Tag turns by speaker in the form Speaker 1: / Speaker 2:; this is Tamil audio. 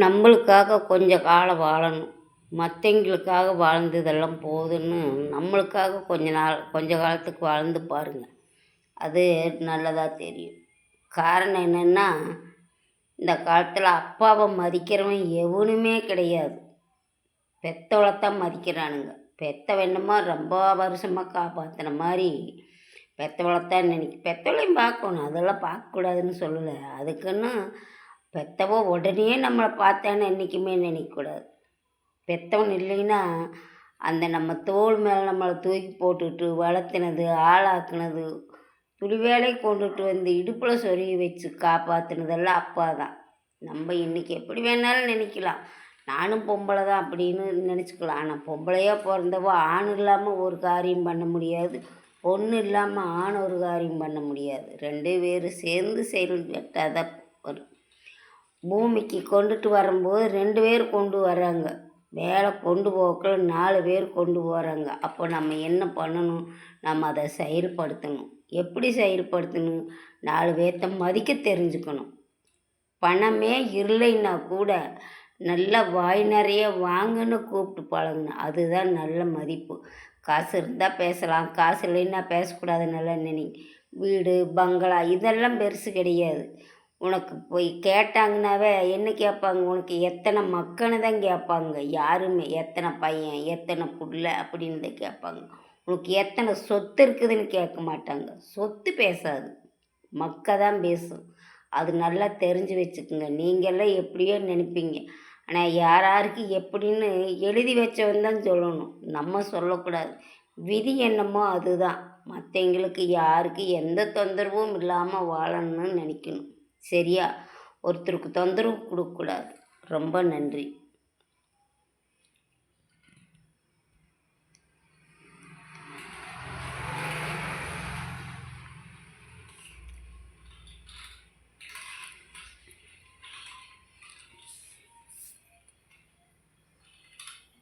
Speaker 1: நம்மளுக்காக கொஞ்ச காலம் வாழணும். மற்றவங்களுக்காக வாழ்ந்ததெல்லாம் போதுன்னு நம்மளுக்காக கொஞ்ச காலத்துக்கு வாழ்ந்து பாருங்கள். அது நல்லதாக தெரியும். காரணம் என்னென்னா, இந்த காலத்தில் அப்பாவை மதிக்கிறவன் எவனுமே கிடையாது. பெத்தவளைத்தான் மதிக்கிறானுங்க. பெத்தவென்னமோ ரொம்ப வருஷமாக காப்பாற்றின மாதிரி பெத்தவளைத்தான் பெத்தவளையும் பார்க்கணும், அதெல்லாம் பார்க்கக்கூடாதுன்னு சொல்லலை. அதுக்குன்னு பெத்தவோ உடனே நம்மளை பார்த்தான்னு என்றைக்குமே நினைக்கக்கூடாது. பெத்தவன் இல்லைன்னா அந்த நம்ம தோள் மேலே நம்மளை தூக்கி போட்டுட்டு வளர்த்தினது, ஆளாக்குனது, துளி வேலை கொண்டுட்டு வந்து இடுப்பில் சொருகி வச்சு காப்பாற்றினதெல்லாம் அப்பா தான். நம்ம இன்றைக்கி எப்படி வேணாலும் நினைக்கலாம், நானும் பொம்பளை தான் அப்படின்னு நினச்சிக்கலாம். ஆனால் பொம்பளையாக பிறந்தவோ ஆண் இல்லாமல் ஒரு காரியம் பண்ண முடியாது, பொண்ணு இல்லாமல் ஆண் ஒரு காரியம் பண்ண முடியாது. ரெண்டு பேரும் சேர்ந்து செயல்பட்டால் தான் வரும். பூமிக்கு கொண்டுட்டு வரும்போது 2 பேர் கொண்டு வராங்க, மேலே கொண்டு போக்கல 4 பேர் கொண்டு போகிறாங்க. அப்போ நம்ம என்ன பண்ணணும்? நம்ம அதை செயல்படுத்தணும். எப்படி செயல்படுத்தணும்? 4 பேர்த்த மதிக்க தெரிஞ்சுக்கணும். பணமே இல்லைன்னா கூட நல்லா வாய் நிறைய வாங்கன்னு கூப்பிட்டு பழகணும். அதுதான் நல்ல மதிப்பு. காசு இருந்தால் பேசலாம், காசு இல்லைன்னா பேசக்கூடாதுன்னு வீடு பங்களா இதெல்லாம் பெருசு கிடையாது. உனக்கு போய் கேட்டாங்கன்னாவே என்ன கேட்பாங்க? உனக்கு எத்தனை மக்கன்னு தான் கேட்பாங்க. யாருமே எத்தனை பையன் எத்தனை புள்ள அப்படின்னு தான் கேட்பாங்க. உனக்கு எத்தனை சொத்து இருக்குதுன்னு கேட்க மாட்டாங்க. சொத்து பேசாது, மக்க தான் பேசும். அது நல்லா தெரிஞ்சு வச்சுக்கோங்க. நீங்கள்லாம் எப்படியோ நினைப்பீங்க, ஆனால் யாருக்கு எப்படின்னு எழுதி வச்சவன் தான் சொல்லணும், நம்ம சொல்லக்கூடாது. விதி என்னமோ அதுதான். மற்றவங்களுக்கு யாருக்கு எந்த தொந்தரவும் இல்லாமல் வாழணும்னு நினைக்கணும். சரியா? ஒருத்தருக்கு தொந்தரவு கொடுக்கக்கூடாது. ரொம்ப நன்றி.